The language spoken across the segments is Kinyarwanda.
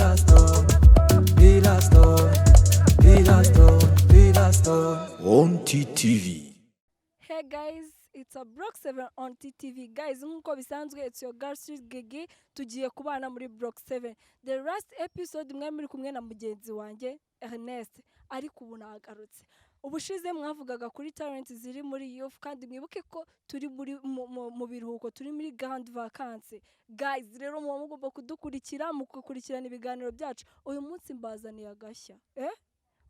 On TTV. Hey guys, it's a Block 7 on TTV. Guys, nkuko bisanzwe it's your girl Street Gigi tugiye kubana muri Block 7. The last episode mwe muri kumwe na mugenzi wanjye Ernest ariko ubu nagarutse. Ubushize mwavugaga kuri talent ziri muri youth kandi mwibuke ko turi muri mu biruhuko turi muri grande vacances. Guys, rero mugomba kudukurikira mukukurikirana ibiganiro byacu. Uyu munsi mbazaniye agashya.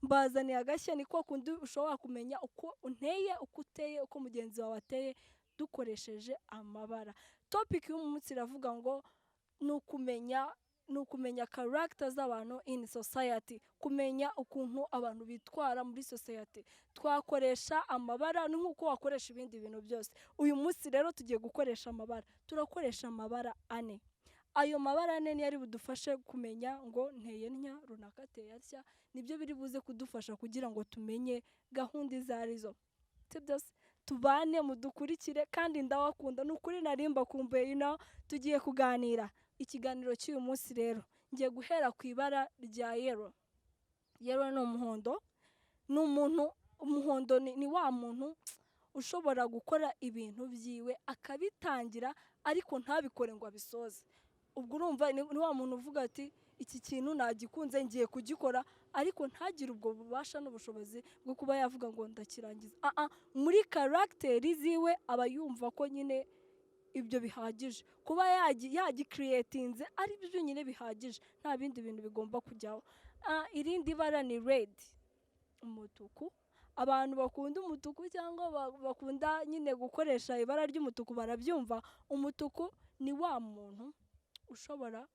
Mbazaniye agashya niko kundi ushobora kumenya uko unteye uko uteye uko mugenzi wawe ateye dukoresheje amabara. Topic y'umunsi iravuga ngo nukumenya character z'abantu in society, kumenya ukuntu abantu bitwara muri society. Twakoresha amabara nkuko wakoresha ibindi bintu byose. Uyu munsi rero tugiye gukoresha amabara. Turakoresha amabara ane. Ayo mabara ane yari budufashe kumenya ngo nteye ntya runaka ateye atya, nibyo biri buze kudufasha kugira ngo tumenye gahunda izarizo. Byose tubane mudukurikire kandi ndawakunda nukuri narimba kumbe tugiye kuganira. Ikiganiro cy'uyu munsi rero ngiye guhera ku ibara rya yellow. Yellow no umuhondo. Umuhondo ni wa muntu ushobora gukora ibintu byiwe akabitangira ariko ntabikore ngo abisoze. Ubwo urumva ni wa muntu uvuga ati iki kintu nagikunze ngiye kugikora ariko ntagire ubwo bubasha n'ubushobozi bwo kuba yavuga ngo ndakirangiza. Muri character ziwe aba yumva ko nyine ibyo bihagije kuba yagicreatinze ari byo nyine bihagije, nta bindi bintu bigomba kujyaho. Irindi bara ni red, umutuku. Abantu bakunda umutuku cyangwa bakunda nyine gukoresha ibara ry'umutuku barabyumva. Umutuku ni wa muntu ushobora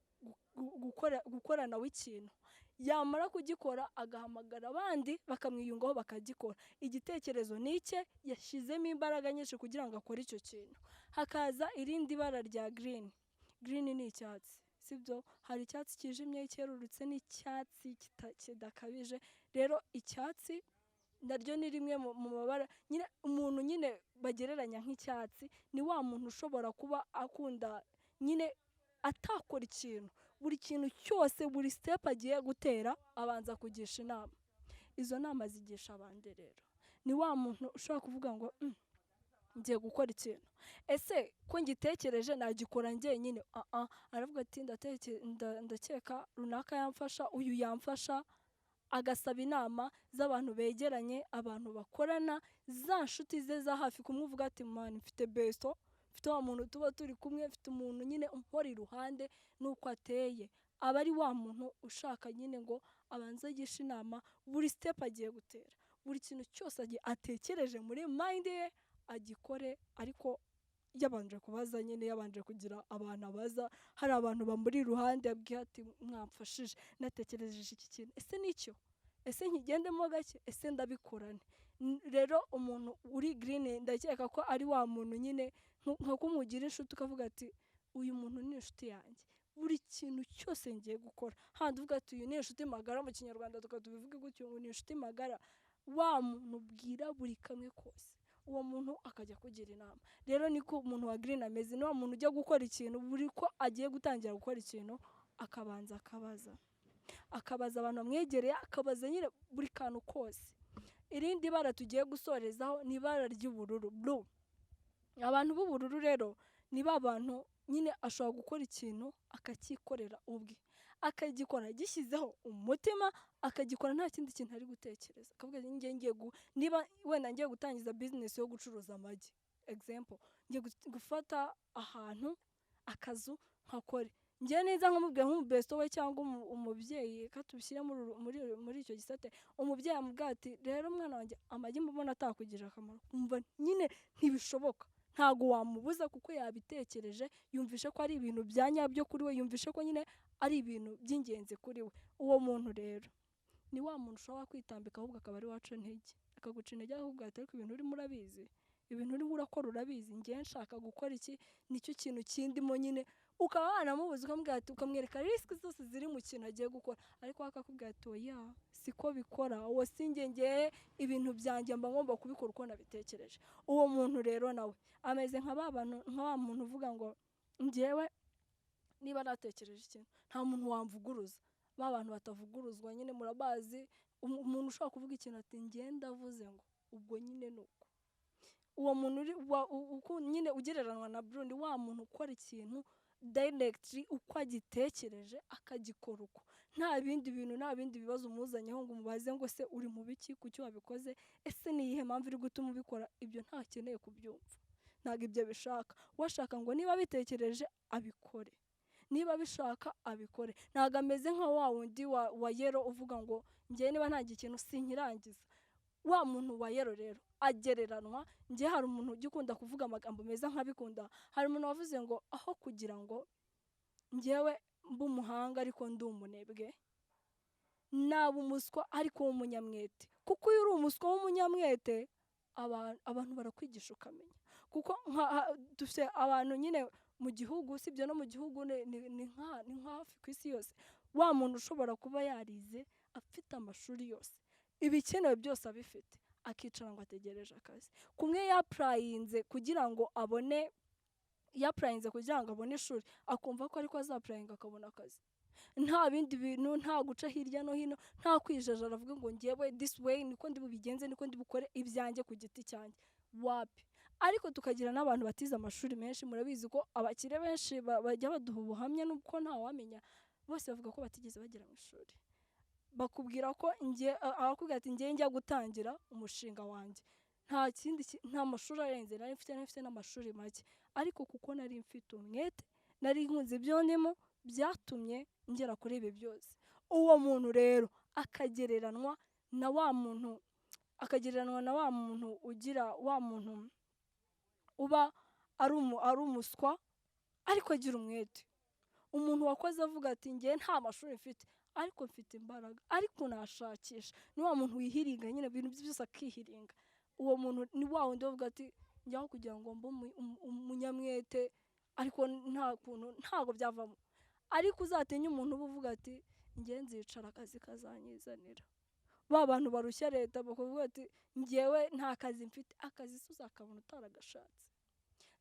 gukorana w'ikintu, yamara kugikora agahamagara abandi bakamwiyungaho bakagikora. Igitekerezo nike yashizemo imbaraga nyinshi kugira ngo akore icyo kintu. Hakaza irindi bara rya green. Green ni icyatsi, sibyo? Hari icyatsi kijimye cyerurutse n'icyatsi kidakabije. Rero icyatsi naryo ni rimwe mu mabara nyine umuntu nyine bagereranya nk'icyatsi. Ni wa muntu ushobora kuba akunda nyine atakora ikintu, buri kintu cyose buri step agiye gutera abanza kugisha inama. Izo nama zigisha abandi rero. Ni wa muntu ushobora kuvuga ngo ngiye gukora ikintu, ese ko ngitekereje nagikora njye nyine. Aravuga ati ndakeka runaka yamfasha, uyu yamfasha, agasaba inama z'abantu begeranye, abantu bakorana, za nshuti ze za hafi kumvuga ati man mfite besto, mfite wa muntu tuba turi kumwe, mfite umuntu nyine umpora iruhande nuko ateye. Aba ari wa muntu ushaka nyine ngo abanze agisha inama buri step agiye gutera, buri kintu cyose atekereje muri mind ye agikore, ariko yabanje kubaza nyine, yabanje kugira abantu abaza. Hari abantu bamuri iruhande yabwiye ati mwamfashije natekereje iki kintu, ese nicyo, ese nkigendemo gake, ese ndabikorane. Rero umuntu uri green ndakeka ko ari wa muntu nyine nko kumugira inshuti ukavuga ati uyu muntu ni inshuti yanjye, buri kintu cyose ngiye gukora. Handi uvuga ati uyu ni inshuti magara mu Kinyarwanda tukavuga gutyo ngo ni inshuti magara. Wa muntu ubwira buri kamwe kose, uwo muntu akajya kugira inama. Rero niko umuntu wa green ameze. Ni wa muntu ujya gukora ikintu buri ko agiye gutangira gukora ikintu akabanza akabaza abantu bamwegereye, akabaza nyine buri kantu kose. Irindi bara tugiye gusorezaho ni ibara ry'ubururu, blue. Abantu b'ubururu rero ni babantu nyine ashobora gukora ikintu akakikorera ubwe, akagikora gishyizeho umutima, akagikora nta kindi kintu ari gutekereza. Akavuga ngiye niba wenda ngiye gutangiza business yo gucuruza amagi, example, ngiye gufata ahantu akazu nkakore. Ngiye neza nkamubwira nk'umubesto we cyangwa umubyeyi katubishyira muri icyo gisate. Umubyeyi amubwira ati rero mwana wanjye amagi mbona atakugirira akamaro, umva nyine ntibishoboka. Ntago wamubuza kuko yabitekereje, yumvishe ko ari ibintu byanyabyo kuri we, yumvishe ko nyine ari ibintu by'ingenzi kuri we. Uwo muntu rero ni wa muntu ushobora kwitambika ahubwo akaba ari wacu intege, akaguca intege ahubwo ati ariko ibintu urimo urabizi, ibintu urimo urakora urabizi, ngiye nshaka gukora iki, nicyo kintu kindimo nyine. Ukaba wanamubuza ukamubwira ati, ukamwereka risk zose ziri mu kintu agiye gukora, ariko akakubwira ati oya siko bikora, uwo sinjye ibintu byanjye mba ngomba kubikora uko nabitekereje. Uwo muntu rero nawe ameze nka wa muntu uvuga ngo ngewe niba natekereje ikintu nta muntu wamvuguruza. bantu batavuguruzwa nyine murabazi umuntu ushobora kuvuga ikintu ati ngenda avuze ngo ubwo nyine nuko uwo muntu nyine ugereranwa na Brundi wa muntu ukora ikintu directly uko agitekereje akagikora uko nta bindi bintu nta bindi bibazo umuzanyeho ngo umubaze ngo se uri mu biki kuki wabikoze ese ni iyihe mpamvu iri gutuma ubikora ibyo ntakeneye kubyumva ntabwo ibyo bishaka washaka ngo niba bitekereje abikore niba bishaka abikore ntabwo ameze nka wa wundi wa yero uvuga ngo ngewe niba nta ikintu sinkirangiza wa muntu wa yero rero agereranwa nge hari umuntu ugikunda kuvuga amagambo meza nkabikunda hari umuntu wavuze ngo aho kugira ngo ngewe mbe umuhanga ariko ndi umunebwe naba umuswa ariko w'umunyamwete kuko iyo uri umuswa w'umunyamwete abantu barakwigisha ukamenya kuko dufite abantu nyine mu gihugu sibyo no mu gihugu ni hafi ku isi yose wa muntu ushobora kuba yarize afite amashuri yose ibikenewe byose abifite akicara ngo ategereje akazi kumwe yapurayinze kugira ngo abone ishuri akumva ko ariko azapurayinga akabona akazi nta bindi bintu nta guca hirya no hino nta kwijaja aravuga ngo ngewe this way niko ndi bubigenze niko ndi bukore ibyanjye ku giti cyanjye wapi ariko tukagira n'abantu batize amashuri menshi murabizi ko abakire benshi bajya baduha ubuhamya n'uko nta wamenya bose bavuga ko batigeze bagera mu ishuri bakubwira ko arakubwira ati ngewe njya gutangira umushinga wanjye nta mashuri arenze nari mfite n'amashuri make ariko kuko nari mfite umwete nari nkunze ibyo ndimo byatumye ngera kuri ibi byose uwo muntu rero akagereranwa na wa muntu ugira wa muntu uba ari umuswa ariko agira umwete umuntu wakoze avuga ati ngewe nta mashuri mfite ariko mfite imbaraga ariko nashakisha ni wa muntu wihiringa nyine ibintu byose akihiringa uwo muntu ni wa wundi uvuga ati njyaho kugira ngo mbe umunyamwete ariko ntago byavamo ariko uzatinya umuntu uba uvuga ati ngewe nzicara akazi kazanyizanira ba bantu barushya leta bakavuga ati ngewe nta kazi mfite akazi se uzakabona utaragashatse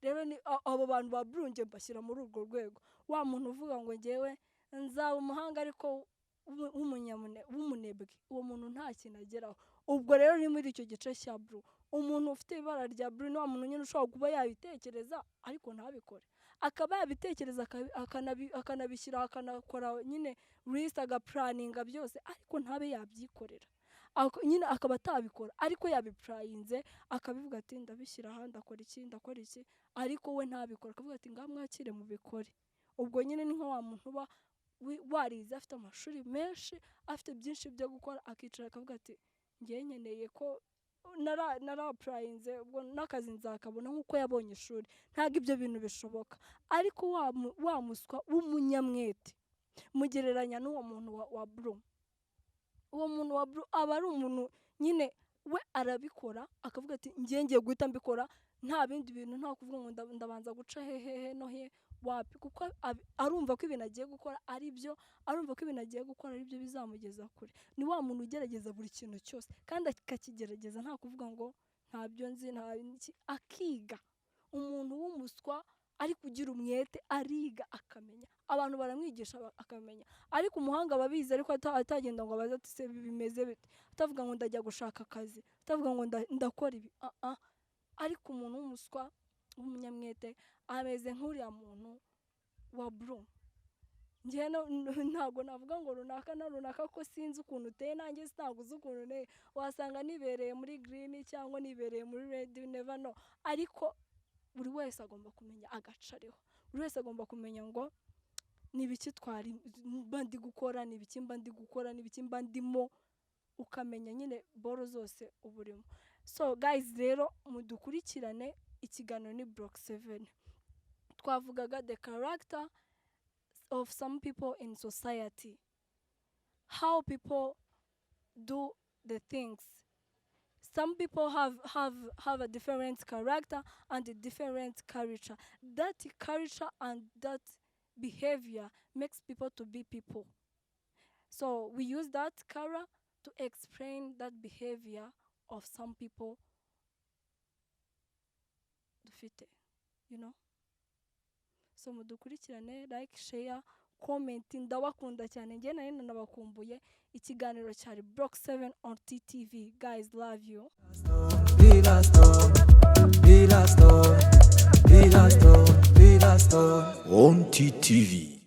rero ni abo bantu ba Brunge bashyira muri urwo rwego wa muntu uvuga ngo ngewe nzaba umuhanga ariko w'umunebwe uwo muntu nta kintu ageraho ubwo rero ni muri icyo gice cya Bru umuntu ufite ibara rya Bru ni wa muntu nyine ushobora kuba yabitekereza ariko ntabikore akaba yabitekereza akanabishyira akanakora nyine list agapuraninga byose ariko ntabe yabyikorera nyine akaba atabikora ariko yabipurayinze akabivuga ati ndabishyira aha ndakora iki ariko we ntabikora akavuga ati ngaha mwakire mu bikore ubwo nyine ni nka wa muntu uba warize afite amashuri menshi afite byinshi byo gukora akicara akavuga ati ngewe nkeneye ko narapurayinze ubwo n'akazi nzakabona nk'uko yabonye ishuri ntabwo ibyo bintu bishoboka ariko wa muswa w'umunyamwete mugereranya n'uwo muntu wa Bru uwo muntu wa Bru aba ari umuntu nyine we arabikora akavuga ati ngiye guhita mbikora nta bindi bintu nta kuvuga ngo ndabanza guca hehe no he wapi kuko arumva ko ibintu agiye gukora ari byo arumva ko ibintu agiye gukora ari byo bizamugeza kure ni wa muntu ugerageza buri kintu cyose kandi akakigerageza nta kuvuga ngo ntabyo nzi nta akiga umuntu w'umuswa ari kugira umwete ariga akamenya abantu baramwigisha akamenya ariko umuhanga ababizi ariko atagenda ngo abaze ati se bimeze bite atavuga ngo ndajya gushaka akazi atavuga ngo ndakora ibi ariko umuntu w'umuswa w'umunyamwete ameze nk'uriya muntu wa Bru njye ntabwo navuga ngo runaka na runaka ko sinzi ukuntu uteye nanjye ntabwo uzi ukuntu nteye wasanga nibereye muri green cyangwa nibereye muri red you never know ariko buri wese agomba kumenya agacariho buri wese agomba kumenya ngo nibiki twari bandi gukora nibiki mbandi gukora nibiki mbandimo ukamenya nyine boro zose uburimo so guys rero mudukurikirane ikiganiro ni Block 7 twavugaga the character of some people in society how people do the things. Some people have a different character and a different culture. That culture and that behavior makes people to be people. So we use that color to explain that behavior of some people. Dufite, you know. So mudukurikirane, like, share, comment. Ndabakunda cyane, njye nari nanabakumbuye. Ikiganiro cyari Block 7 on TTV. Guys, love you. On TTV.